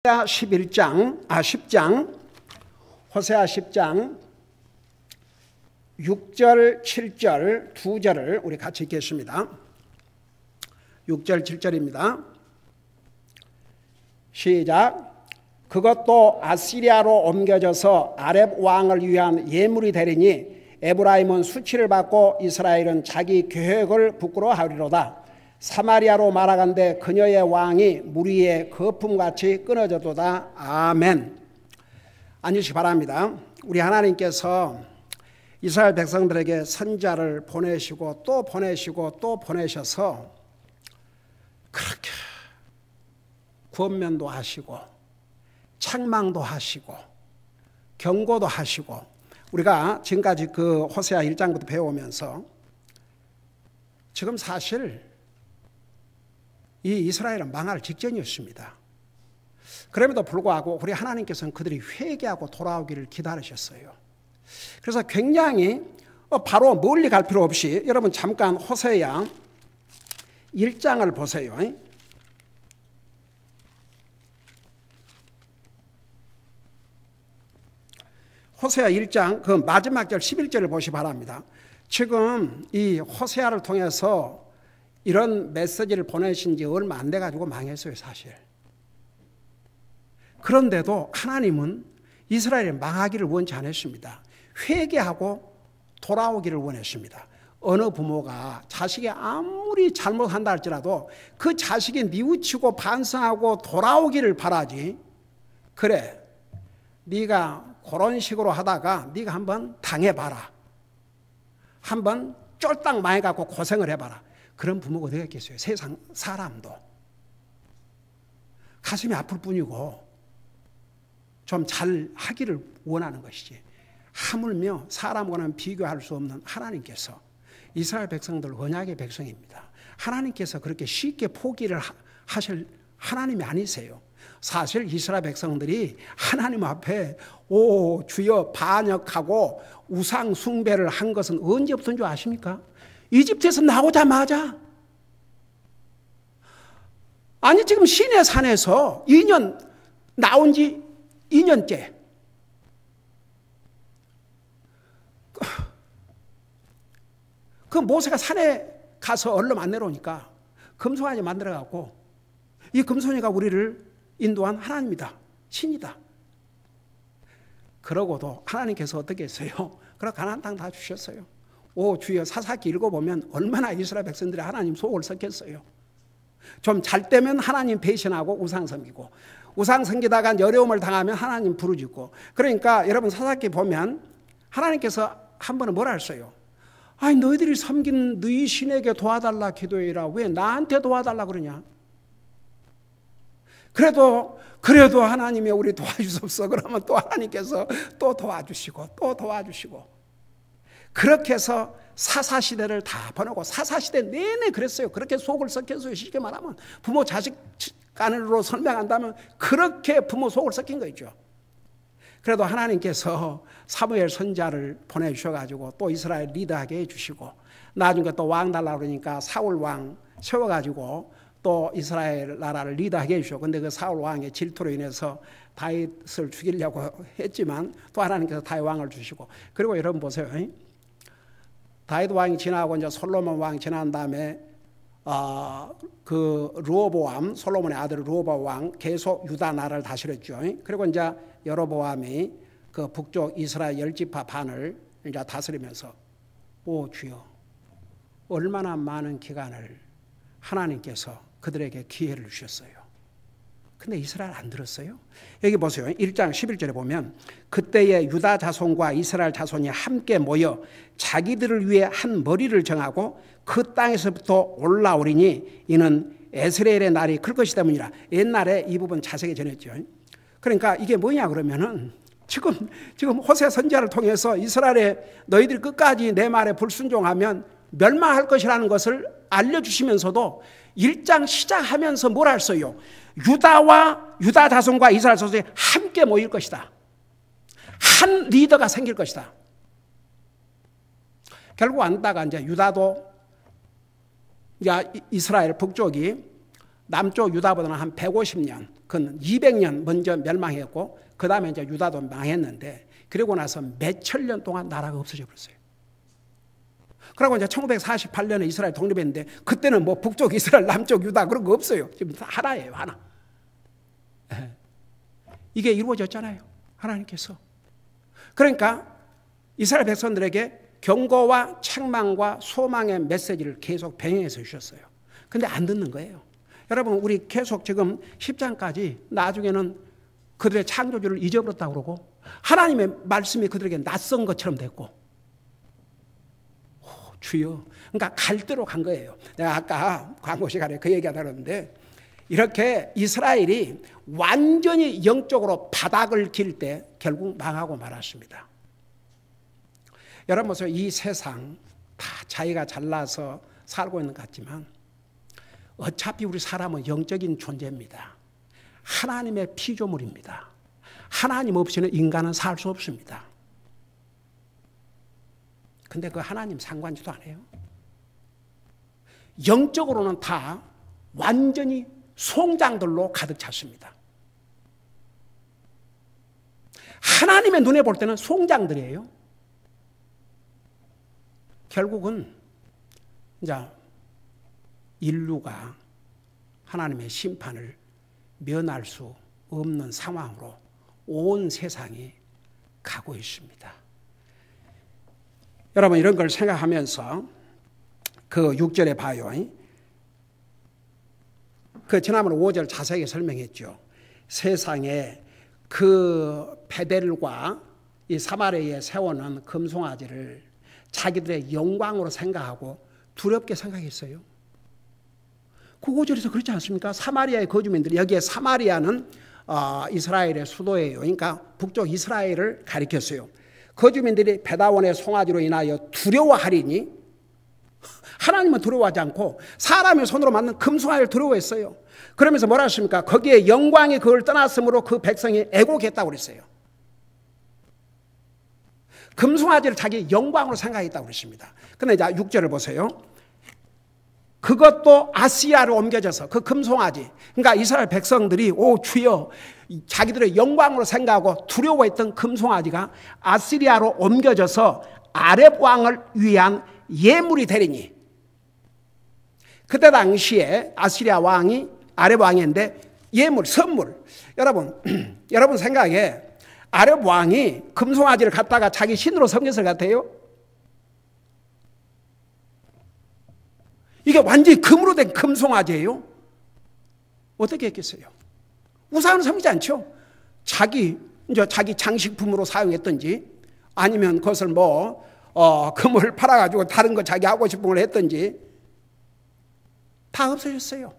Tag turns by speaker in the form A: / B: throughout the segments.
A: 10장, 호세아 10장 6절, 7절 두 절을 우리 같이 읽겠습니다. 6절, 7절입니다. 시작. 그것도 아시리아로 옮겨져서 아렙 왕을 위한 예물이 되리니 에브라임은 수치를 받고 이스라엘은 자기 계획을 부끄러워하리로다. 사마리아로 말하건대 그녀의 왕이 물 위에 거품같이 끊어져도다. 아멘. 앉으시기 바랍니다. 우리 하나님께서 이스라엘 백성들에게 선지자를 보내시고 또 보내시고 또 보내셔서 그렇게 권면도 하시고 책망도 하시고 경고도 하시고 우리가 지금까지 그 호세아 1장부터 배우면서 지금 사실 이 이스라엘은 망할 직전이었습니다. 그럼에도 불구하고 우리 하나님께서는 그들이 회개하고 돌아오기를 기다리셨어요. 그래서 굉장히 바로 멀리 갈 필요 없이 여러분 잠깐 호세아 1장을 보세요. 호세아 1장 그 마지막 절 11절을 보시기 바랍니다. 지금 이 호세아를 통해서 이런 메시지를 보내신 지 얼마 안 돼가지고 망했어요, 사실. 그런데도 하나님은 이스라엘이 망하기를 원치 않았습니다. 회개하고 돌아오기를 원했습니다. 어느 부모가 자식이 아무리 잘못한다 할지라도 그 자식이 뉘우치고 반성하고 돌아오기를 바라지. 그래, 네가 그런 식으로 하다가 네가 한번 당해봐라. 한번 쫄딱 망해갖고 고생을 해봐라. 그런 부모가 어디가 있겠어요? 세상 사람도 가슴이 아플 뿐이고 좀 잘 하기를 원하는 것이지. 하물며 사람과는 비교할 수 없는 하나님께서 이스라엘 백성들 언약의 백성입니다. 하나님께서 그렇게 쉽게 포기를 하실 하나님이 아니세요. 사실 이스라엘 백성들이 하나님 앞에 오 주여 반역하고 우상 숭배를 한 것은 언제부터인 줄 아십니까? 이집트에서 나오자마자. 아니 지금 시내 산에서 2년 나온 지 2년째. 그 모세가 산에 가서 얼른 안 내려오니까 금송아지 만들어갖고 이 금송이가 우리를 인도한 하나님이다. 신이다. 그러고도 하나님께서 어떻게 했어요? 그래 가나안 땅 다 주셨어요. 오 주여 사사기 읽어보면 얼마나 이스라엘 백성들이 하나님 속을 썩혔어요. 좀 잘 때면 하나님 배신하고 우상 섬기고 우상 섬기다가 어려움을 당하면 하나님 부르짖고. 그러니까 여러분 사사기 보면 하나님께서 한 번은 뭐라 했어요? 아니 너희들이 섬긴 너희 신에게 도와달라 기도해라. 왜 나한테 도와달라 그러냐? 그래도 하나님이 우리 도와주셨어. 그러면 또 하나님께서 또 도와주시고 또 도와주시고. 그렇게 해서 사사시대를 다 보내고 사사시대 내내 그랬어요. 그렇게 속을 썩혔어요. 쉽게 말하면 부모 자식 간으로 설명한다면 그렇게 부모 속을 썩힌 거죠. 그래도 하나님께서 사무엘 선지자를 보내주셔가지고 또 이스라엘 리더하게 해주시고 나중에 또 왕 달라고 그러니까 사울 왕 세워가지고 또 이스라엘 나라를 리더하게 해주셨고 근데 그 사울 왕의 질투로 인해서 다윗을 죽이려고 했지만 또 하나님께서 다윗 왕을 주시고. 그리고 여러분 보세요. 다윗 왕이 지나고 이제 솔로몬 왕이 지난 다음에 그 르호보암 솔로몬의 아들 르호보암 왕 계속 유다 나라를 다스렸죠. 그리고 이제 여로보암이 그 북쪽 이스라엘 10지파 반을 이제 다스리면서 오 주여 얼마나 많은 기간을 하나님께서 그들에게 기회를 주셨어요. 근데 이스라엘 안 들었어요. 여기 보세요. 1장 11절에 보면 그때에 유다 자손과 이스라엘 자손이 함께 모여 자기들을 위해 한 머리를 정하고 그 땅에서부터 올라오리니 이는 에스레엘의 날이 클 것이 때문이라. 옛날에 이 부분 자세히 전했죠. 그러니까 이게 뭐냐 그러면은 지금 호세 선지자를 통해서 이스라엘에 너희들이 끝까지 내 말에 불순종하면 멸망할 것이라는 것을 알려주시면서도 1장 시작하면서 뭘 했어요? 유다 자손과 이스라엘 자손이 함께 모일 것이다. 한 리더가 생길 것이다. 결국 안다가 이제 유다도 이스라엘 북쪽이 남쪽 유다보다는 한 150년, 그건 200년 먼저 멸망했고 그 다음에 이제 유다도 망했는데 그리고 나서 몇천 년 동안 나라가 없어져 버렸어요. 그리고 이제 1948년에 이스라엘 독립했는데 그때는 뭐 북쪽 이스라엘, 남쪽 유다 그런 거 없어요. 지금 다 하나예요, 하나. 이게 이루어졌잖아요, 하나님께서. 그러니까 이스라엘 백성들에게 경고와 책망과 소망의 메시지를 계속 병행해서 주셨어요. 근데 안 듣는 거예요. 여러분, 우리 계속 지금 10장까지 나중에는 그들의 창조주를 잊어버렸다고 그러고 하나님의 말씀이 그들에게 낯선 것처럼 됐고, 주여. 그러니까 갈 대로 간 거예요. 내가 아까 광고 시간에 그 얘기가 나눴는데 이렇게 이스라엘이 완전히 영적으로 바닥을 길 때 결국 망하고 말았습니다. 여러분 보세요. 이 세상 다 자기가 잘나서 살고 있는 것 같지만 어차피 우리 사람은 영적인 존재입니다. 하나님의 피조물입니다. 하나님 없이는 인간은 살 수 없습니다. 근데 그 하나님 상관지도 안 해요. 영적으로는 다 완전히 송장들로 가득 찼습니다. 하나님의 눈에 볼 때는 송장들이에요. 결국은 이제 인류가 하나님의 심판을 면할 수 없는 상황으로 온 세상이 가고 있습니다. 여러분, 이런 걸 생각하면서 그 6절에 봐요. 그 지난번에 5절 자세하게 설명했죠. 세상에 그 베델과 이 사마리아에 세워놓은 금송아지를 자기들의 영광으로 생각하고 두렵게 생각했어요. 그 5절에서 그렇지 않습니까? 사마리아의 거주민들이, 여기에 사마리아는 이스라엘의 수도예요. 그러니까 북쪽 이스라엘을 가리켰어요. 거주민들이 베다원의 송아지로 인하여 두려워하리니, 하나님은 두려워하지 않고 사람의 손으로 만든 금송아지를 두려워했어요. 그러면서 뭐라 했습니까? 거기에 영광이 그걸 떠났으므로 그 백성이 애곡했다고 그랬어요. 금송아지를 자기 영광으로 생각했다고 그랬습니다. 그런데 이제 6절을 보세요. 그것도 아시리아로 옮겨져서, 그 금송아지, 그러니까 이스라엘 백성들이 오 주여 자기들의 영광으로 생각하고 두려워했던 금송아지가 아시리아로 옮겨져서 아렙 왕을 위한 예물이 되리니, 그때 당시에 아시리아 왕이 아렙 왕인데 예물, 선물. 여러분 생각에 아렙 왕이 금송아지를 갖다가 자기 신으로 섬겼을 것 같아요? 이게 완전히 금으로 된 금송아지예요. 어떻게 했겠어요? 우상을 섬기지 않죠. 자기 장식품으로 사용했든지, 아니면 그것을 금을 팔아가지고 다른 거 자기 하고 싶은 걸 했든지 다 없어졌어요.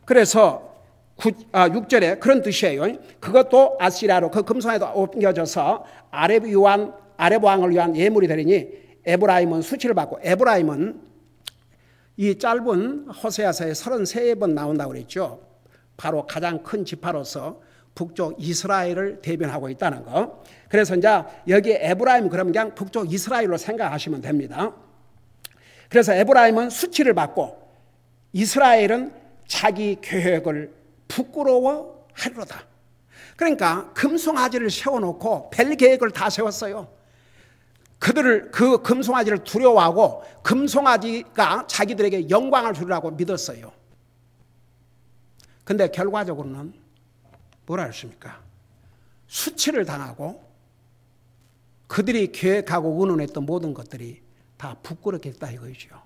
A: 그래서 6절에 그런 뜻이에요. 그것도 아시리아로, 그 금송아지도 옮겨져서 아렙 왕을 위한 예물이 되리니 에브라임은 수치를 받고, 에브라임은 이 짧은 호세아서에 33번 나온다고 그랬죠. 바로 가장 큰 지파로서 북쪽 이스라엘을 대변하고 있다는 거. 그래서 이제 여기 에브라임 그러면 그냥 북쪽 이스라엘로 생각하시면 됩니다. 그래서 에브라임은 수치를 받고 이스라엘은 자기 계획을 부끄러워하리로다. 그러니까 금송아지를 세워놓고 별 계획을 다 세웠어요. 그 금송아지를 두려워하고 금송아지가 자기들에게 영광을 주리라고 믿었어요. 근데 결과적으로는 뭐라 했습니까? 수치를 당하고 그들이 계획하고 의논했던 모든 것들이 다 부끄럽게 했다 이거죠.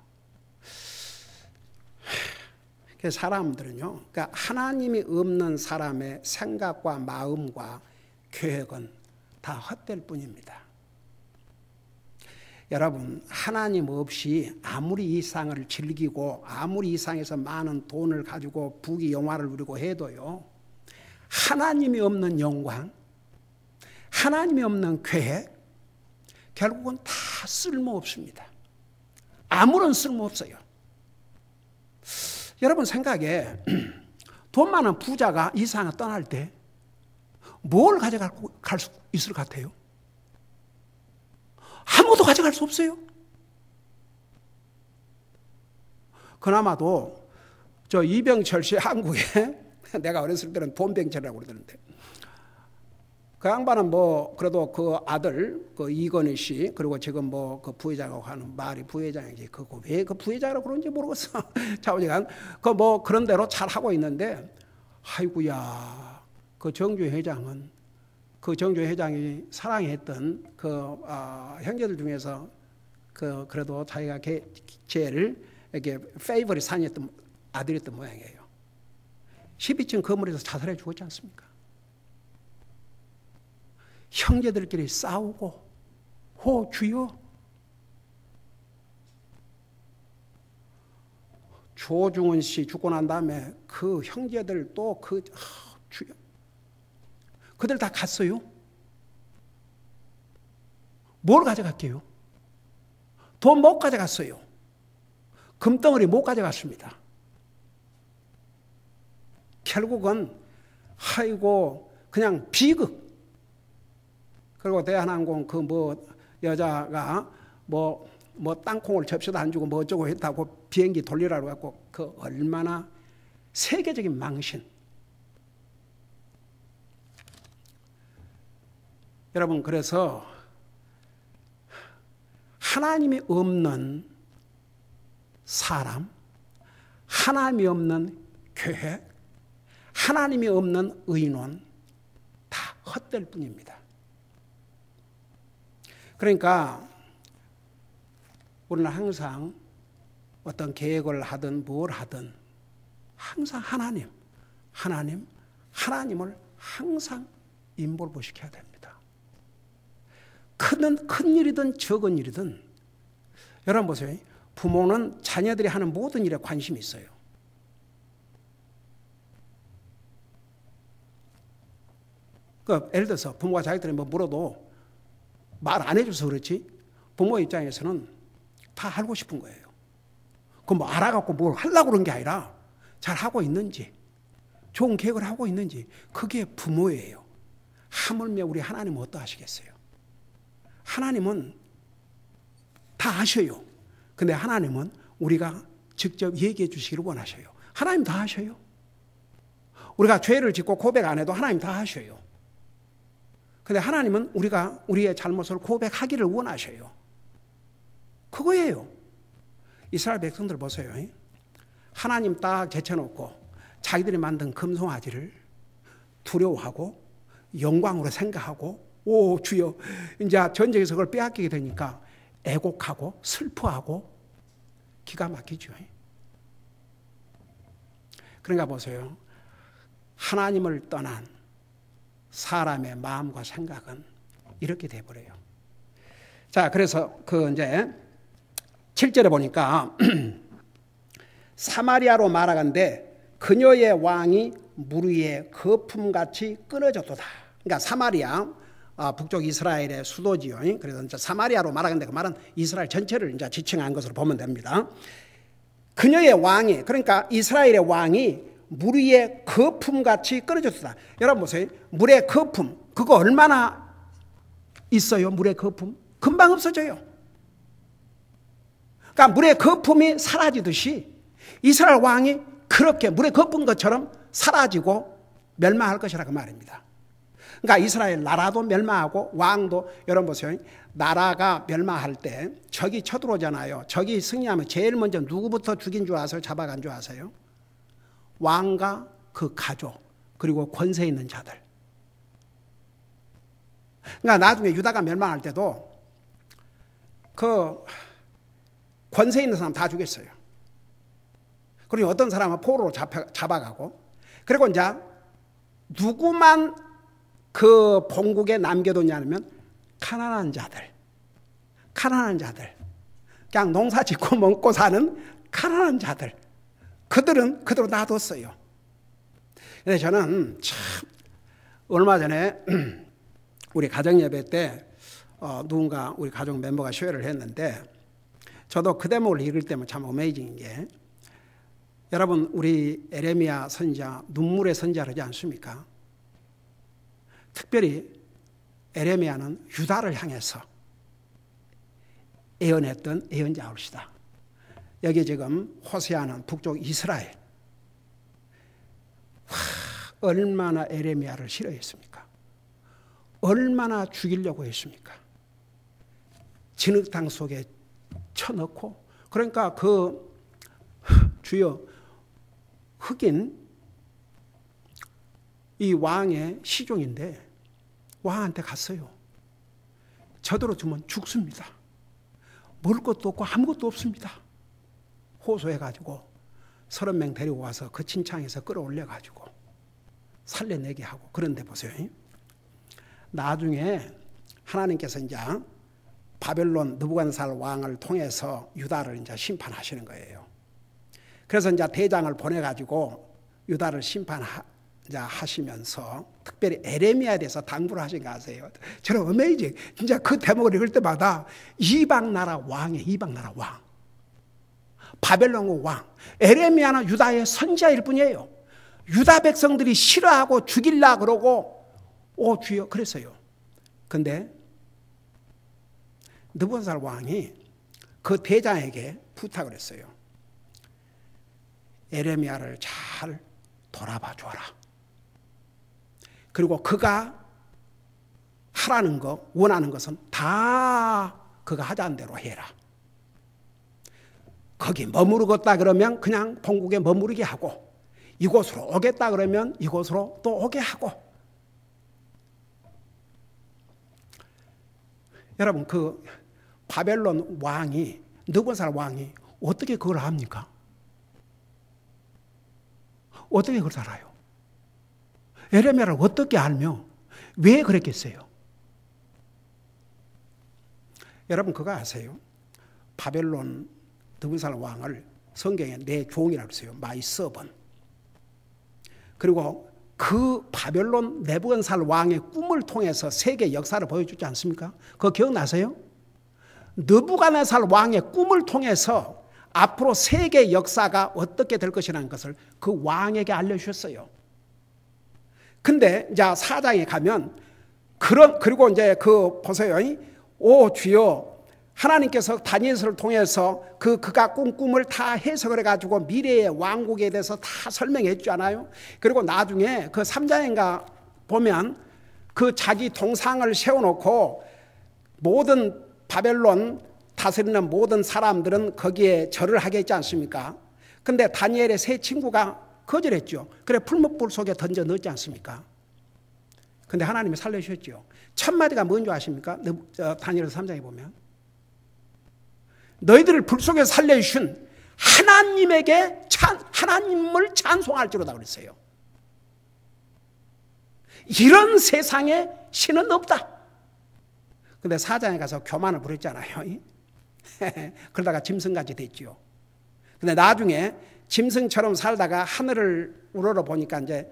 A: 그래서 사람들은요, 그러니까 하나님이 없는 사람의 생각과 마음과 계획은 다 헛될 뿐입니다. 여러분, 하나님 없이 아무리 이 세상을 즐기고 아무리 이 세상에서 많은 돈을 가지고 부귀 영화를 누리고 해도요, 하나님이 없는 영광, 하나님이 없는 계획, 결국은 다 쓸모없습니다. 아무런 쓸모없어요. 여러분 생각에 돈 많은 부자가 이 세상을 떠날 때 뭘 가져갈 수 있을 것 같아요? 아무도 가져갈 수 없어요. 그나마도 저 이병철 씨 한국에 내가 어렸을 때는 돈병철이라고 그러던데 그 양반은 뭐 그래도 그 아들 그 이건희 씨 그리고 지금 뭐 그 부회장하고 하는 말이 부회장이지 그거 왜 그 부회장이라고 그런지 모르겠어. 자오지간 그 뭐 그런 대로 잘 하고 있는데 아이고야 그 정주 회장은 그 정주 회장이 사랑했던 그 형제들 중에서 그 그래도 자기가 제일 이렇게 페이버릿 산이었던 아들이었던 모양이에요. 12층 건물에서 자살해 죽었지 않습니까? 형제들끼리 싸우고 주여 조중훈 씨 죽고 난 다음에 그 형제들 또 주여 그들 다 갔어요. 뭘 가져갈게요? 돈 못 가져갔어요. 금덩어리 못 가져갔습니다. 결국은 아이고 그냥 비극. 그리고 대한항공 그 뭐 여자가 뭐 땅콩을 접시도 안 주고 뭐 어쩌고 했다고 비행기 돌리라고 했고 그 얼마나 세계적인 망신. 여러분 그래서 하나님이 없는 사람, 하나님이 없는 교회, 하나님이 없는 의논 다 헛될 뿐입니다. 그러니까 우리는 항상 어떤 계획을 하든 뭘 하든 항상 하나님을 항상 인볼브 시켜야 됩니다. 큰 일이든 적은 일이든 여러분 보세요. 부모는 자녀들이 하는 모든 일에 관심이 있어요. 예를 들어서 부모가 자기들이 뭐 물어도 말 안 해줘서 그렇지 부모 입장에서는 다 알고 싶은 거예요. 그럼 뭐 알아갖고 뭘 하려고 그런 게 아니라 잘 하고 있는지 좋은 계획을 하고 있는지 그게 부모예요. 하물며 우리 하나님은 어떠하시겠어요? 하나님은 다 아셔요. 근데 하나님은 우리가 직접 얘기해 주시기를 원하셔요. 하나님 다 아셔요. 우리가 죄를 짓고 고백 안 해도 하나님 다 아셔요. 근데 하나님은 우리가 우리의 잘못을 고백하기를 원하셔요. 그거예요. 이스라엘 백성들 보세요. 하나님 딱 제쳐놓고 자기들이 만든 금송아지를 두려워하고 영광으로 생각하고 오 주여 이제 전쟁에서 그걸 빼앗기게 되니까 애곡하고 슬퍼하고 기가 막히죠. 그러니까 보세요. 하나님을 떠난 사람의 마음과 생각은 이렇게 돼버려요. 자, 그래서 이제 7절에 보니까 사마리아로 말하건대 그녀의 왕이 물 위에 거품같이 끊어졌도다. 그러니까 사마리아 북쪽 이스라엘의 수도지요. 그래서 이제 사마리아로 말하건대 그 말은 이스라엘 전체를 이제 지칭한 것으로 보면 됩니다. 그녀의 왕이 그러니까 이스라엘의 왕이 물 위에 거품같이 끊어졌다. 여러분 보세요. 물의 거품 그거 얼마나 있어요? 물의 거품 금방 없어져요. 그러니까 물의 거품이 사라지듯이 이스라엘 왕이 그렇게 물의 거품 것처럼 사라지고 멸망할 것이라 그 말입니다. 그러니까 이스라엘 나라도 멸망하고 왕도 여러분 보세요. 나라가 멸망할 때 적이 쳐들어오잖아요. 적이 승리하면 제일 먼저 누구부터 죽인 줄 아세요? 잡아간 줄 아세요? 왕과 그 가족 그리고 권세 있는 자들. 그러니까 나중에 유다가 멸망할 때도 그 권세 있는 사람 다 죽였어요. 그리고 어떤 사람은 포로로 잡아가고 그리고 이제 누구만 그 본국에 남겨뒀냐면 가난한 자들 그냥 농사 짓고 먹고 사는 가난한 자들 그들은 그대로 놔뒀어요. 그래서 저는 참 얼마 전에 우리 가정예배 때 누군가 우리 가족 멤버가 쇼회를 했는데 저도 그 대목을 읽을 때면 참 어메이징인 게 여러분 우리 에레미야 선지자 눈물의 선지자를 하지 않습니까? 특별히 에레미야는 유다를 향해서 예언했던 예언자올시다. 여기 지금 호세아는 북쪽 이스라엘 얼마나 에레미야를 싫어했습니까? 얼마나 죽이려고 했습니까? 진흙탕 속에 쳐넣고, 그러니까 그 주여 흑인 이 왕의 시종인데 왕한테 갔어요. 저대로 두면 죽습니다. 먹을 것도 없고 아무것도 없습니다. 호소해가지고 30명 데리고 와서 그 진창에서 끌어올려가지고 살려내게 하고. 그런데 보세요. 나중에 하나님께서 이제 바벨론 느부갓네살 왕을 통해서 유다를 이제 심판하시는 거예요. 그래서 이제 대장을 보내가지고 유다를 심판하시면서 특별히 에레미야에 대해서 당부를 하신 거 아세요? 저는 어메이징. 진짜 그 대목을 읽을 때마다 이방 나라 왕이에요. 이방 나라 왕. 바벨론 왕. 에레미야는 유다의 선지자일 뿐이에요. 유다 백성들이 싫어하고 죽일라 그러고 오 주여 그랬어요. 근데 느부갓네살 왕이 그 대장에게 부탁을 했어요. 에레미야를 잘 돌아봐 줘라. 그리고 그가 하라는 거, 원하는 것은 다 그가 하자는 대로 해라. 거기 머무르겠다 그러면 그냥 본국에 머무르게 하고, 이곳으로 오겠다 그러면 이곳으로 또 오게 하고. 여러분, 그 바벨론 왕이, 느부갓네살 왕이 어떻게 그걸 합니까? 어떻게 그걸 알아요? 에레미야를 어떻게 알며 왜 그랬겠어요? 여러분 그거 아세요? 바벨론 느부갓네살 왕을 성경에 내 종이라고 써요. 마이 서번. 그리고 그 바벨론 느부갓네살 왕의 꿈을 통해서 세계 역사를 보여주지 않습니까? 그거 기억나세요? 느부갓네살 왕의 꿈을 통해서 앞으로 세계 역사가 어떻게 될 것이라는 것을 그 왕에게 알려주셨어요. 근데 이제 4장에 가면 그리고 이제 보세요. 오 주여, 하나님께서 다니엘서를 통해서 그가 꾼 꿈을 다 해석을 해가지고 미래의 왕국에 대해서 다 설명해 주잖아요. 그리고 나중에 그 3장인가 보면 그 자기 동상을 세워놓고 모든 바벨론 다스리는 모든 사람들은 거기에 절을 하게 했지 않습니까? 근데 다니엘의 세 친구가 거절했죠. 그래 풀무불 속에 던져 넣었지 않습니까? 근데 하나님이 살려주셨죠. 첫 마디가 뭔지 아십니까? 다니엘서 3장에 보면 너희들을 불 속에 살려주신 하나님에게 하나님을 찬송할지로다 그랬어요. 이런 세상에 신은 없다. 근데 4장에 가서 교만을 부렸잖아요. 그러다가 짐승같이 됐죠. 근데 나중에 짐승처럼 살다가 하늘을 우러러 보니까 이제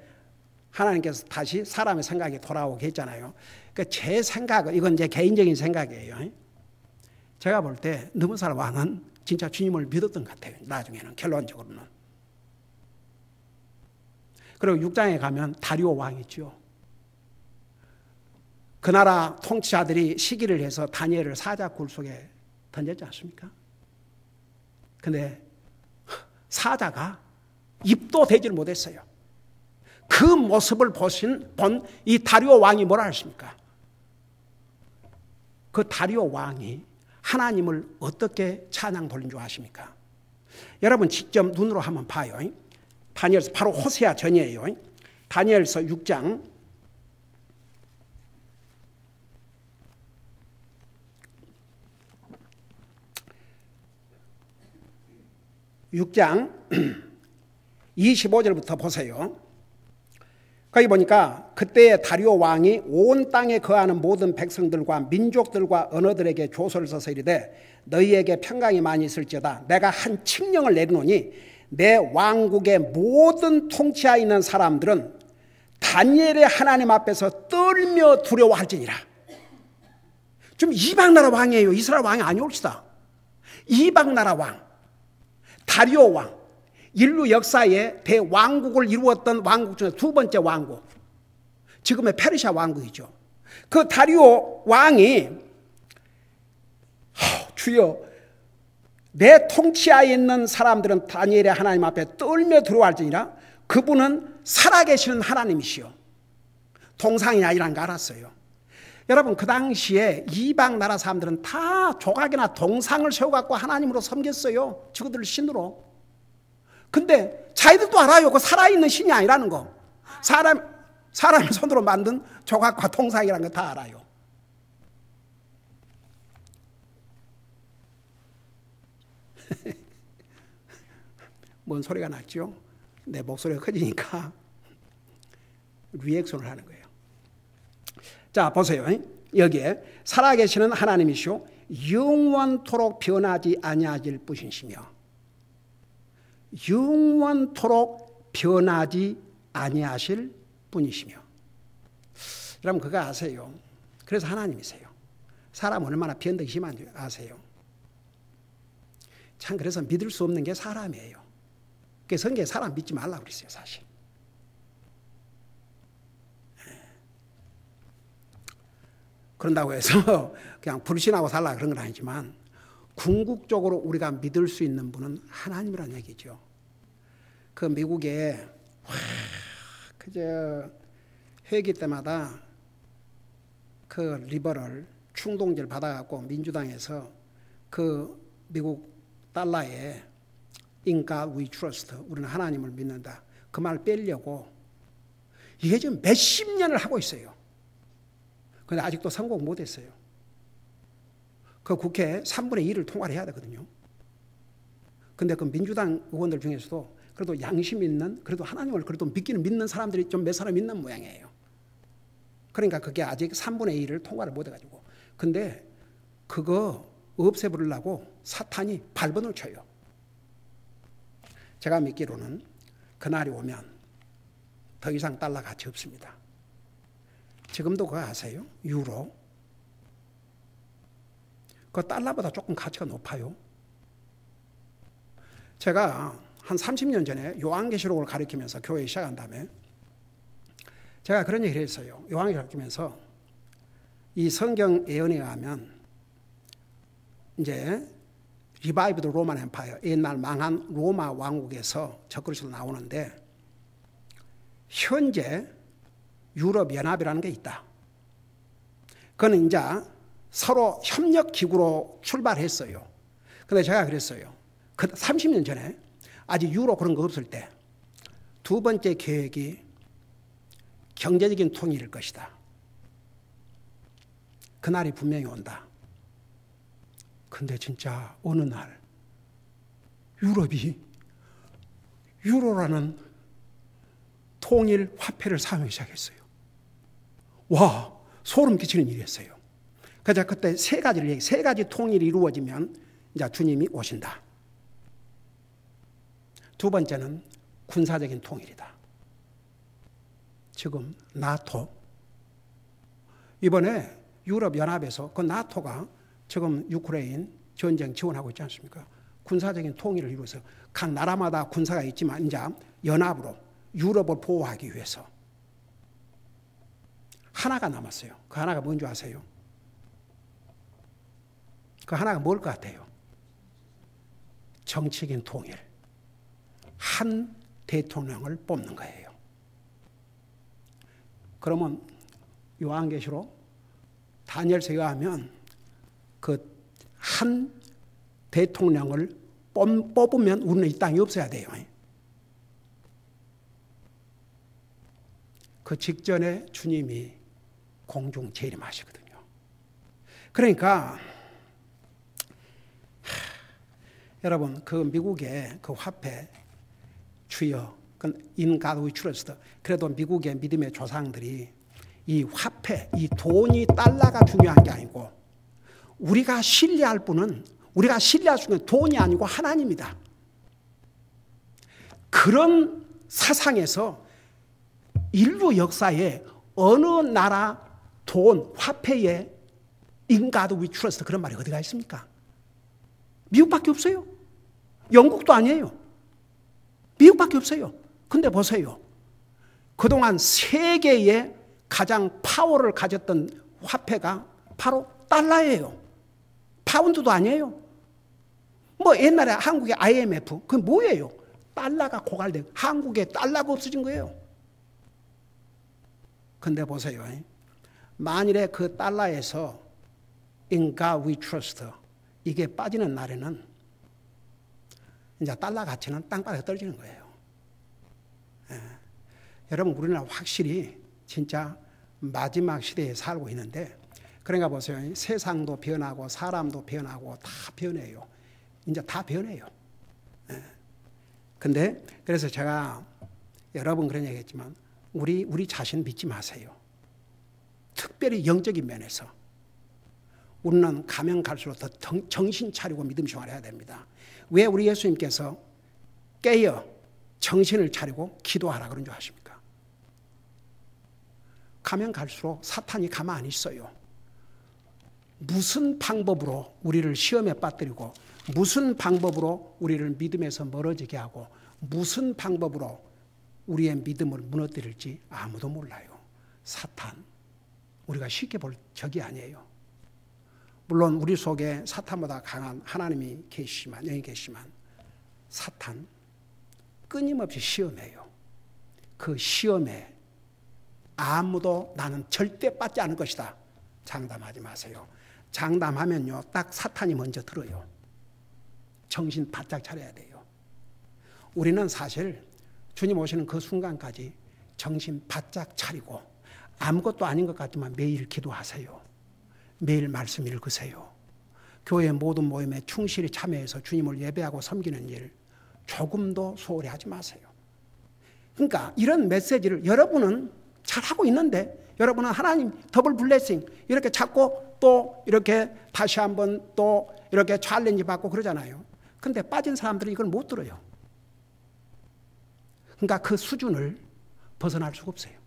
A: 하나님께서 다시 사람의 생각이 돌아오게 했잖아요. 그러니까 제 생각은, 이건 제 개인적인 생각이에요. 제가 볼 때 느부갓네살 왕은 진짜 주님을 믿었던 것 같아요. 나중에는, 결론적으로는. 그리고 6장에 가면 다리오 왕이 있죠. 그 나라 통치자들이 시기를 해서 다니엘을 사자굴 속에 던졌지 않습니까? 근데 사자가 입도 대지를 못했어요. 그 모습을 본 이 다리오 왕이 뭐라 하십니까? 그 다리오 왕이 하나님을 어떻게 찬양 돌린 줄 아십니까? 여러분 직접 눈으로 한번 봐요. 다니엘서 바로 호세아 전이에요. 다니엘서 6장 25절부터 보세요. 거기 보니까 그때의 다리오 왕이 온 땅에 거하는 모든 백성들과 민족들과 언어들에게 조서를 써서 이르되 너희에게 평강이 많이 있을지어다. 내가 한 칙령을 내리노니 내 왕국의 모든 통치하에 있는 사람들은 다니엘의 하나님 앞에서 떨며 두려워할지니라. 좀 이방 나라 왕이에요. 이스라엘 왕이 아니올시다. 이방 나라 왕, 다리오 왕, 인류 역사에 대왕국을 이루었던 왕국 중에 두 번째 왕국, 지금의 페르시아 왕국이죠. 그 다리오 왕이 주여 내 통치하에 있는 사람들은 다니엘의 하나님 앞에 떨며 두려워할지니라. 그분은 살아계시는 하나님이시요. 동상이 아니라는 거 알았어요. 여러분 그 당시에 이방 나라 사람들은 다 조각이나 동상을 세워갖고 하나님으로 섬겼어요. 저들을 신으로. 근데 자기들도 알아요. 그 살아있는 신이 아니라는 거. 사람의 손으로 만든 조각과 동상이라는 거 다 알아요. 뭔 소리가 났죠? 내 목소리가 커지니까 리액션을 하는 거예요. 자 보세요. 여기에 살아계시는 하나님이시오 영원토록 변하지 아니하실 분이시며 영원토록 변하지 아니하실 분이시며. 여러분 그거 아세요? 그래서 하나님이세요. 사람 얼마나 변덕이 심한지 아세요? 참 그래서 믿을 수 없는 게 사람이에요. 그래서 성경에 사람 믿지 말라고 그랬어요 사실. 그런다고 해서 그냥 불신하고 살라 그런 건 아니지만 궁극적으로 우리가 믿을 수 있는 분은 하나님이라는 얘기죠. 그 미국에 그저 회기 때마다 그 리버럴 충동제를 받아갖고 민주당에서 그 미국 달러에 In God we trust, 우리는 하나님을 믿는다, 그 말 빼려고 이게 지금 몇십 년을 하고 있어요. 그런데 아직도 성공 못했어요. 그 국회 3분의 1을 통과를 해야 되거든요. 근데 그 민주당 의원들 중에서도 그래도 양심 있는, 그래도 하나님을 그래도 믿는 사람들이 좀 몇 사람 있는 모양이에요. 그러니까 그게 아직 3분의 1을 통과를 못 해가지고. 근데 그거 없애버리려고 사탄이 발버둥을 쳐요. 제가 믿기로는 그날이 오면 더 이상 달러 가치 없습니다. 지금도 그거 아세요? 유로. 그 달러보다 조금 가치가 높아요. 제가 한 30년 전에 요한계시록을 가르치면서 교회 시작한 다음에 제가 그런 얘기를 했어요. 요한계시록 가르치면서 이 성경 예언에 의하면 이제 리바이브드 로만 엠파이어, 옛날 망한 로마 왕국에서 적그리스도 나오는데 현재 유럽 연합이라는 게 있다. 그건 이제 서로 협력 기구로 출발했어요. 근데 제가 그랬어요. 그 30년 전에 아직 유로 그런 거 없을 때 두 번째 계획이 경제적인 통일일 것이다. 그날이 분명히 온다. 근데 진짜 어느 날 유럽이 유로라는 통일 화폐를 사용하기 시작했어요. 와, 소름 끼치는 일이었어요. 그래서 그때 세 가지 통일이 이루어지면 이제 주님이 오신다. 두 번째는 군사적인 통일이다. 지금 나토, 이번에 유럽 연합에서 그 나토가 지금 유크레인 전쟁 지원하고 있지 않습니까? 군사적인 통일을 이루어서 각 나라마다 군사가 있지만 이제 연합으로 유럽을 보호하기 위해서 하나가 남았어요. 그 하나가 뭔지 아세요? 그 하나가 뭘 것 같아요? 정치적인 통일. 한 대통령을 뽑는 거예요. 그러면 요한계시록 다니엘서에 의하면 그 한 대통령을 뽑으면 우리는 이 땅이 없어야 돼요. 그 직전에 주님이 공중 재림하시거든요. 그러니까 여러분 그 미국의 그 화폐 주여, In God we trust. 그래도 미국의 믿음의 조상들이 이 화폐, 이 돈이 달러가 중요한 게 아니고 우리가 신뢰할 분은, 우리가 신뢰할 수 있는 돈이 아니고 하나님이다. 그런 사상에서 인류 역사에 어느 나라 돈, 화폐에 In God we trust 그런 말이 어디가 있습니까? 미국밖에 없어요. 영국도 아니에요. 미국밖에 없어요. 근데 보세요. 그동안 세계의 가장 파워를 가졌던 화폐가 바로 달러예요. 파운드도 아니에요. 뭐 옛날에 한국의 IMF, 그건 뭐예요? 달러가 고갈되고 한국에 달러가 없어진 거예요. 근데 보세요. 만일에 그 달러에서 In God we trust 이게 빠지는 날에는 이제 달러 가치는 땅바닥에 떨어지는 거예요. 예. 여러분 우리는 확실히 진짜 마지막 시대에 살고 있는데 그러니까 보세요. 세상도 변하고 사람도 변하고 다 변해요. 이제 다 변해요. 예. 근데 그래서 제가 여러 번 그런 얘기했지만 우리 자신 믿지 마세요. 특별히 영적인 면에서 우리는 가면 갈수록 더 정신 차리고 믿음 생활을 해야 됩니다. 왜 우리 예수님께서 깨어 정신을 차리고 기도하라 그런 줄 아십니까? 가면 갈수록 사탄이 가만히 있어요. 무슨 방법으로 우리를 시험에 빠뜨리고 무슨 방법으로 우리를 믿음에서 멀어지게 하고 무슨 방법으로 우리의 믿음을 무너뜨릴지 아무도 몰라요. 사탄. 우리가 쉽게 볼 적이 아니에요. 물론 우리 속에 사탄보다 강한 하나님이 계시지만 여기 계시지만 사탄 끊임없이 시험해요. 그 시험에 아무도 나는 절대 빠지지 않을 것이다. 장담하지 마세요. 장담하면요 딱 사탄이 먼저 들어요. 정신 바짝 차려야 돼요. 우리는 사실 주님 오시는 그 순간까지 정신 바짝 차리고 아무것도 아닌 것 같지만 매일 기도하세요. 매일 말씀 읽으세요. 교회 모든 모임에 충실히 참여해서 주님을 예배하고 섬기는 일 조금도 소홀히 하지 마세요. 그러니까 이런 메시지를 여러분은 잘하고 있는데 여러분은 하나님 더블 블레싱 이렇게 찾고 또 이렇게 다시 한번 또 이렇게 챌린지 받고 그러잖아요. 근데 빠진 사람들은 이걸 못 들어요. 그러니까 그 수준을 벗어날 수가 없어요.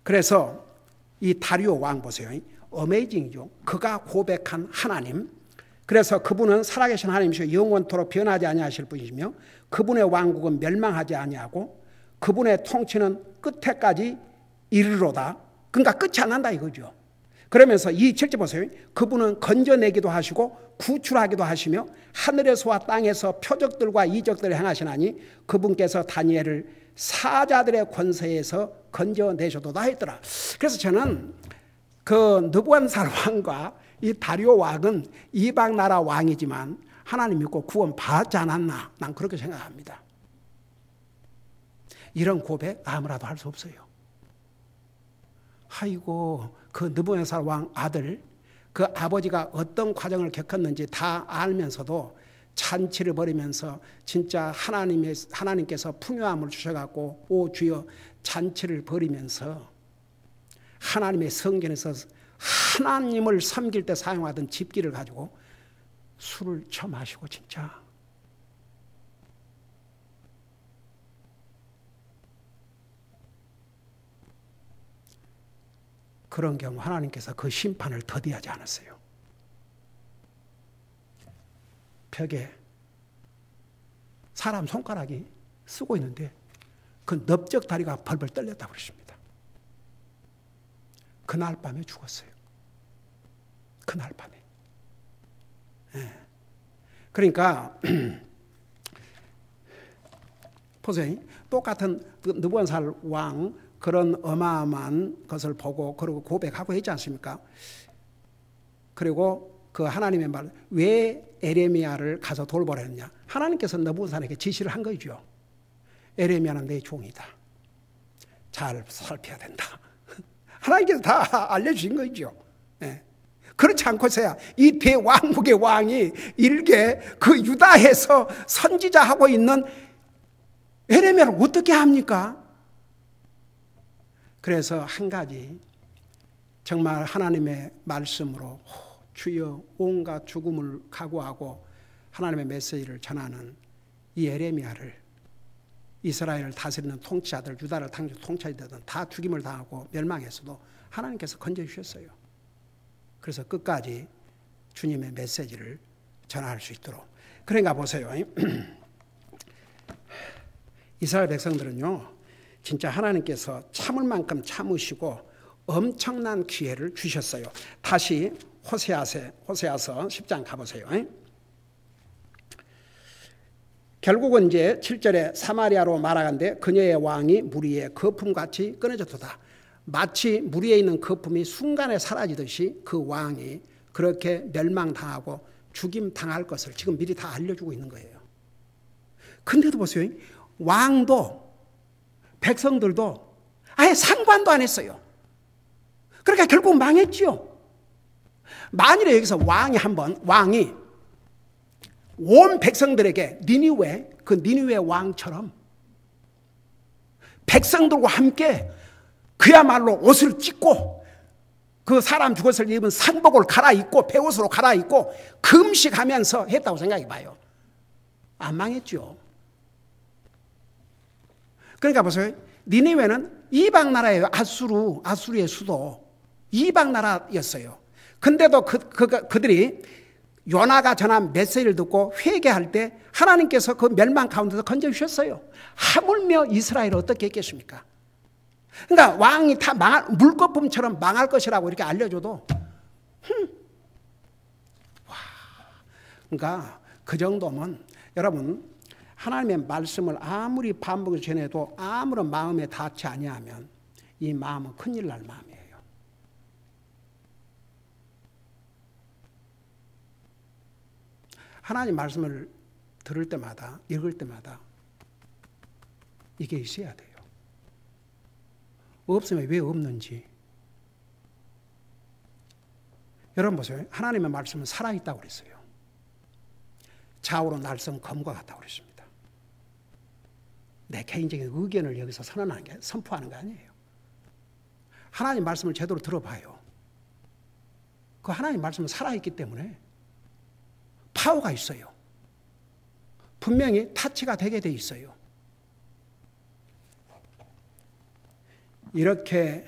A: 그래서 이 다리오 왕 보세요. 어메이징이죠. 그가 고백한 하나님. 그래서 그분은 살아계신 하나님이시고 영원토록 변하지 아니하실 분이시며 그분의 왕국은 멸망하지 아니하고 그분의 통치는 끝에까지 이르로다. 그러니까 끝이 안 난다 이거죠. 그러면서 이 7절 보세요. 그분은 건져내기도 하시고 구출하기도 하시며 하늘에서와 땅에서 표적들과 이적들을 행하시나니 그분께서 다니엘을 사자들의 권세에서 건져내셔도다 했더라. 그래서 저는 그 느부갓네살 왕과 이 다리오 왕은 이방 나라 왕이지만 하나님 믿고 구원 받지 않았나? 난 그렇게 생각합니다. 이런 고백 아무라도 할 수 없어요. 아이고 그 느부갓네살 왕 아들 그 아버지가 어떤 과정을 겪었는지 다 알면서도 잔치를 벌이면서 진짜 하나님께서 풍요함을 주셔갖고 오 주여 잔치를 벌이면서 하나님의 성전에서 하나님을 섬길 때 사용하던 집기를 가지고 술을 처마시고 진짜 그런 경우 하나님께서 그 심판을 더디하지 않았어요. 벽에 사람 손가락이 쓰고 있는데 그 넓적 다리가 벌벌 떨렸다고 그러십니다. 그날 밤에 죽었어요. 그날 밤에. 네. 그러니까 보세요. 똑같은 느부갓네살 왕 그런 어마어마한 것을 보고 그러고 고백하고 했지 않습니까? 그리고 그 하나님의 말, 왜 에레미야를 가서 돌보라 했냐? 하나님께서 느부갓네살에게 지시를 한 거죠. 에레미야는 내 종이다. 잘 살펴야 된다. 하나님께서 다 알려주신 거죠. 네. 그렇지 않고서야 이 대왕국의 왕이 일개 그 유다에서 선지자하고 있는 에레미야를 어떻게 합니까? 그래서 한 가지 정말 하나님의 말씀으로 주여 온갖 죽음을 각오하고 하나님의 메시지를 전하는 이 에레미야를 이스라엘을 다스리는 통치자들, 유다를 통치하던 다 죽임을 당하고 멸망했어도 하나님께서 건져주셨어요. 그래서 끝까지 주님의 메시지를 전할 수 있도록. 그러니까 보세요. 이스라엘 백성들은요. 진짜 하나님께서 참을 만큼 참으시고 엄청난 기회를 주셨어요. 다시 호세아서 10장 가보세요. 결국은 이제 7절에 사마리아로 말하건대 그녀의 왕이 물 위에 거품같이 끊어졌도다. 마치 물 위에 있는 거품이 순간에 사라지듯이 그 왕이 그렇게 멸망당하고 죽임당할 것을 지금 미리 다 알려주고 있는 거예요. 근데도 보세요. 왕도 백성들도 아예 상관도 안 했어요. 그러니까 결국 망했지요. 만일에 여기서 왕이 온 백성들에게 니느웨, 그 니느웨 왕처럼 백성들과 함께 그야말로 옷을 찢고 그 사람 죽었을 입은 상복을 갈아입고 베옷으로 갈아입고 금식하면서 했다고 생각해 봐요. 안 망했죠. 그러니까 보세요. 니느웨는 이방 나라예요. 아수르의 수도 이방 나라였어요. 근데도 그들이 요나가 전한 메시지를 듣고 회개할 때 하나님께서 그 멸망 가운데서 건져주셨어요. 하물며 이스라엘을 어떻게 했겠습니까? 그러니까 왕이 다 물거품처럼 망할 것이라고 이렇게 알려줘도 그러니까 그 정도면 여러분 하나님의 말씀을 아무리 반복을 전해도 아무런 마음에 닿지 아니하면 이 마음은 큰일 날 마음이에요. 하나님 말씀을 들을 때마다 읽을 때마다 이게 있어야 돼요. 없으면 왜 없는지. 여러분 보세요. 하나님의 말씀은 살아있다고 그랬어요. 좌우로 날선 검과 같다고 그랬습니다. 내 개인적인 의견을 여기서 선포하는 게 아니에요. 하나님 말씀을 제대로 들어봐요. 그 하나님 말씀은 살아있기 때문에 파워가 있어요. 분명히 타치가 되게 돼 있어요. 이렇게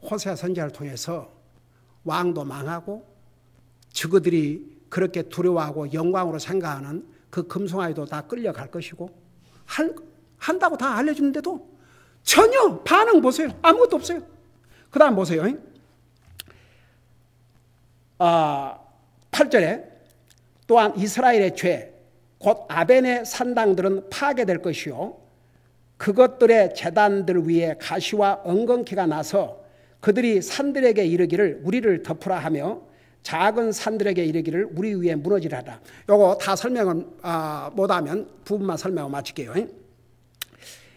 A: 호세아 선지자를 통해서 왕도 망하고 저그들이 그렇게 두려워하고 영광으로 생각하는 그 금송아지도 다 끌려갈 것이고 한다고 다 알려주는데도 전혀 반응 보세요. 아무것도 없어요. 그 다음 보세요. 8절에 또한 이스라엘의 죄, 곧 아벤의 산당들은 파괴될 것이요 그것들의 제단들 위에 가시와 엉겅퀴가 나서 그들이 산들에게 이르기를 우리를 덮으라 하며 작은 산들에게 이르기를 우리 위에 무너지라라. 요거 다 설명을 못하면 부분만 설명을 마칠게요.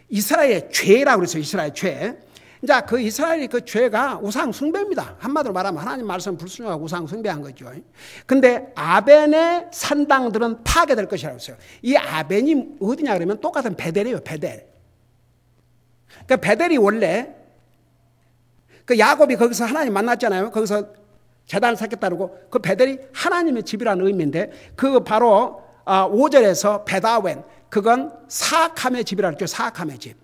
A: 이스라엘의 죄라고 그랬어요. 이스라엘 죄. 자, 그 이스라엘의 그 죄가 우상 숭배입니다. 한마디로 말하면 하나님 말씀 불순종하고 우상 숭배한 거죠. 근데 아벤의 산당들은 파괴될 것이라고 했어요. 이 아벤이 어디냐 그러면 똑같은 베델이에요. 베델. 그러니까 베델이 원래 그 야곱이 거기서 하나님 만났잖아요. 거기서 제단을 쌓겠다고 그 베델이 하나님의 집이라는 의미인데 그 바로 5절에서 베다웬 그건 사악함의 집이라고 했죠. 사악함의 집.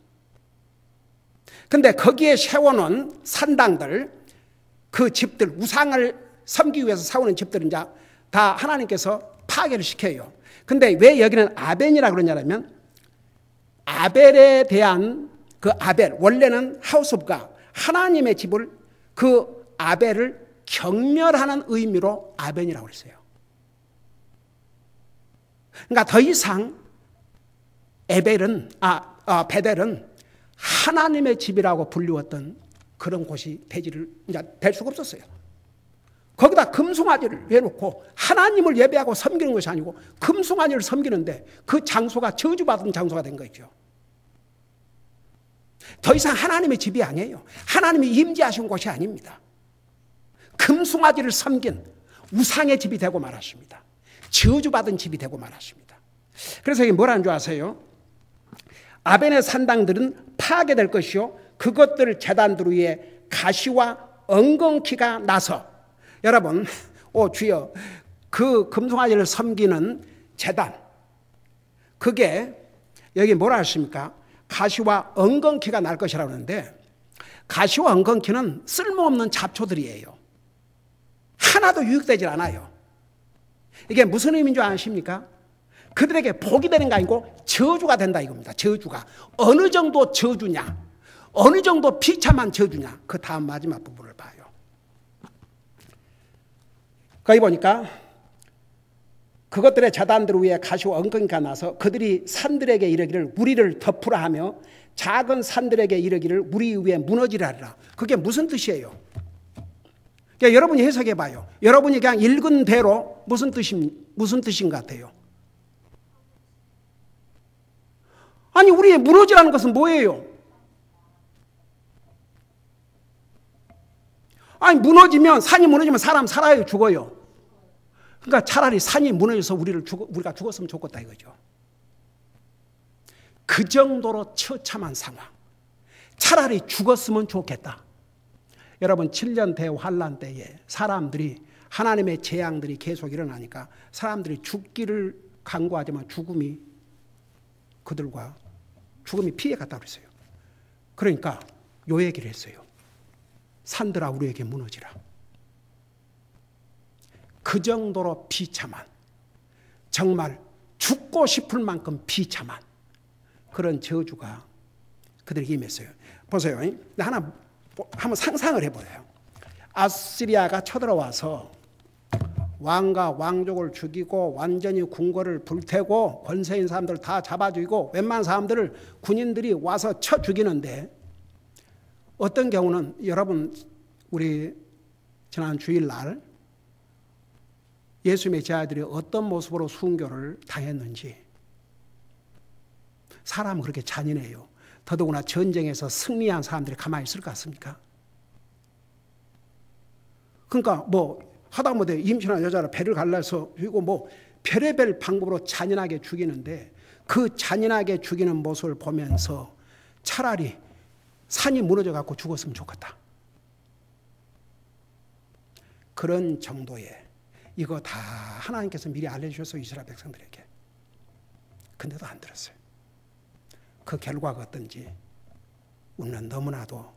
A: 근데 거기에 세워놓은 산당들 그 집들 우상을 섬기기 위해서 세우는 집들은 이제 다 하나님께서 파괴를 시켜요. 근데 왜 여기는 아벤이라고 그러냐면 아벨에 대한 그 아벨 원래는 하우스 오브 갓 하나님의 집을 그 아벨을 경멸하는 의미로 아벤이라고 그랬어요. 그러니까 더 이상 베델은 하나님의 집이라고 불리웠던 그런 곳이 이제 될 수가 없었어요. 거기다 금송아지를 해놓고 하나님을 예배하고 섬기는 것이 아니고 금송아지를 섬기는데 그 장소가 저주받은 장소가 된 거죠. 더 이상 하나님의 집이 아니에요. 하나님이 임재하신 곳이 아닙니다. 금송아지를 섬긴 우상의 집이 되고 말았습니다. 저주받은 집이 되고 말았습니다. 그래서 이게 뭐라는 줄 아세요? 아벤의 산당들은 파괴될 것이요 그것들 제단들 위에 가시와 엉겅퀴가 나서 여러분 주여 그 금송아지를 섬기는 제단 그게 여기 뭐라 했습니까? 가시와 엉겅퀴가 날 것이라고 하는데 가시와 엉겅퀴는 쓸모없는 잡초들이에요. 하나도 유익되질 않아요. 이게 무슨 의미인 줄 아십니까? 그들에게 복이 되는 게 아니고 저주가 된다 이겁니다. 저주가. 어느 정도 저주냐? 어느 정도 비참한 저주냐? 그 다음 마지막 부분을 봐요. 거기 보니까 그것들의 제단들 위에 가시와 엉겅퀴가 나서 그들이 산들에게 이르기를 우리를 덮으라 하며 작은 산들에게 이르기를 우리 위에 무너지라 하리라. 그게 무슨 뜻이에요? 그러니까 여러분이 해석해 봐요. 여러분이 그냥 읽은 대로 무슨 뜻인 것 같아요? 아니, 우리의 무너지라는 것은 뭐예요? 아니, 산이 무너지면 사람 살아요, 죽어요? 그러니까 차라리 산이 무너져서 우리가 죽었으면 좋겠다 이거죠. 그 정도로 처참한 상황. 차라리 죽었으면 좋겠다. 여러분, 7년 대환란 때에 사람들이, 하나님의 재앙들이 계속 일어나니까 사람들이 죽기를 간구하지만 죽음이 피해갔다 그랬어요. 그러니까 요 얘기를 했어요. 산들아 우리에게 무너지라. 그 정도로 비참한, 정말 죽고 싶을 만큼 비참한 그런 저주가 그들에게 임했어요. 보세요. 한번 상상을 해보세요. 아시리아가 쳐들어와서 왕과 왕족을 죽이고 완전히 궁궐을 불태고 권세 있는 사람들 다 잡아 죽이고 웬만한 사람들을 군인들이 와서 쳐 죽이는데, 어떤 경우는 여러분, 우리 지난 주일날 예수님의 제자들이 어떤 모습으로 순교를 당했는지. 사람은 그렇게 잔인해요. 더더구나 전쟁에서 승리한 사람들이 가만히 있을 것 같습니까? 그러니까 하다못해 임신한 여자를 배를 갈라서 그리고 별의별 방법으로 잔인하게 죽이는데, 그 잔인하게 죽이는 모습을 보면서 차라리 산이 무너져 갖고 죽었으면 좋겠다. 그런 정도의, 이거 다 하나님께서 미리 알려주셨어요, 이스라엘 백성들에게. 근데도 안 들었어요. 그 결과가 어떤지 우리는 너무나도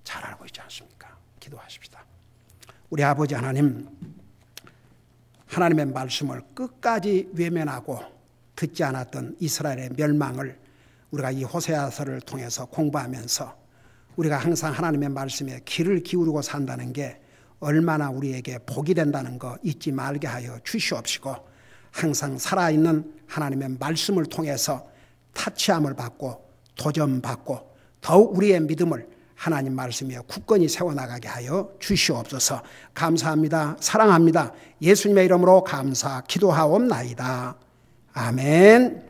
A: 잘 알고 있지 않습니까? 기도하십시다. 우리 아버지 하나님, 하나님의 말씀을 끝까지 외면하고 듣지 않았던 이스라엘의 멸망을 우리가 이 호세아서를 통해서 공부하면서 우리가 항상 하나님의 말씀에 귀를 기울이고 산다는 게 얼마나 우리에게 복이 된다는 거 잊지 말게 하여 주시옵시고, 항상 살아있는 하나님의 말씀을 통해서 타치함을 받고 도전받고 더욱 우리의 믿음을 하나님 말씀에 굳건히 세워나가게 하여 주시옵소서. 감사합니다. 사랑합니다. 예수님의 이름으로 감사 기도하옵나이다. 아멘.